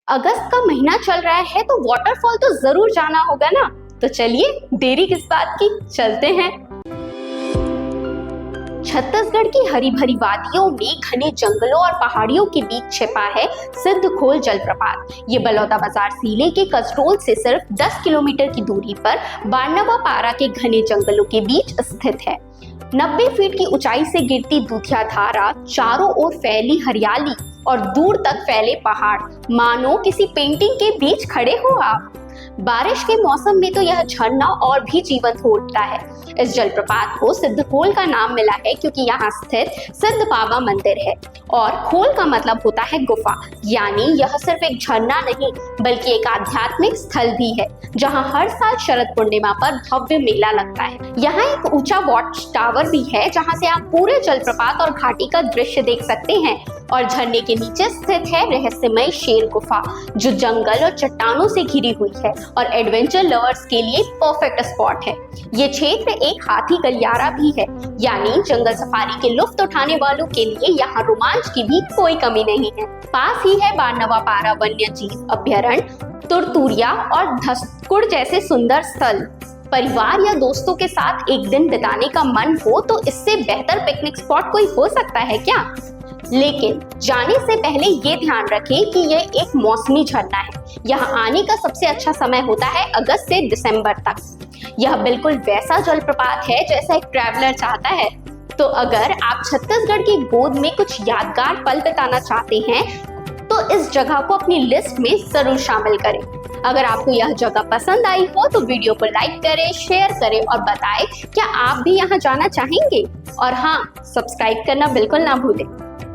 अगस्त का महीना चल रहा है तो वाटरफॉल तो जरूर जाना होगा ना। तो चलिए देरी किस बात की, चलते हैं। छत्तीसगढ़ की हरी भरी वादियों में घने जंगलों और पहाड़ियों के बीच छिपा है सिद्धखोल जलप्रपात। ये बलौदाबाजार जिले के कसडोल से सिर्फ 10 किलोमीटर की दूरी पर बारनवापारा के घने जंगलों के बीच स्थित है। 90 फीट की ऊंचाई से गिरती दूधिया धारा, चारों ओर फैली हरियाली और दूर तक फैले पहाड़, मानो किसी पेंटिंग के बीच खड़े हो आप। बारिश के मौसम में तो यह झरना और भी जीवंत हो उठता है। इस जलप्रपात को सिद्धखोल का नाम मिला है क्योंकि यहाँ स्थित सिद्ध बाबा मंदिर है और खोल का मतलब होता है गुफा। यानी यह सिर्फ एक झरना नहीं बल्कि एक आध्यात्मिक स्थल भी है जहाँ हर साल शरद पूर्णिमा पर भव्य मेला लगता है। यहाँ एक ऊंचा वॉच टावर भी है जहाँ से आप पूरे जलप्रपात और घाटी का दृश्य देख सकते हैं। और झरने के नीचे स्थित है रहस्यमय शेर गुफा जो जंगल और चट्टानों से घिरी हुई है और एडवेंचर लवर्स के लिए परफेक्ट स्पॉट है। ये क्षेत्र एक हाथी गलियारा भी है, यानी जंगल सफारी के लुत्फ उठाने वालों के लिए यहाँ रोमांच की भी कोई कमी नहीं है। पास ही है बारनवापारा वन्य जीव अभ्यारण्य, तुरतुरिया और धसकुड़ जैसे सुंदर स्थल। परिवार या दोस्तों के साथ एक दिन बिताने का मन हो तो इससे बेहतर पिकनिक स्पॉट कोई हो सकता है क्या। लेकिन जाने से पहले ये ध्यान रखें कि यह एक मौसमी झरना है। यहाँ आने का सबसे अच्छा समय होता है अगस्त से दिसंबर तक। यह बिल्कुल वैसा जलप्रपात है जैसा एक ट्रैवलर चाहता है। तो अगर आप छत्तीसगढ़ की गोद में कुछ यादगार पल बिताना चाहते हैं तो इस जगह को अपनी लिस्ट में जरूर शामिल करें। अगर आपको यह जगह पसंद आई हो तो वीडियो को लाइक करें, शेयर करें और बताएं क्या आप भी यहाँ जाना चाहेंगे। और हाँ, सब्सक्राइब करना बिल्कुल ना भूलें।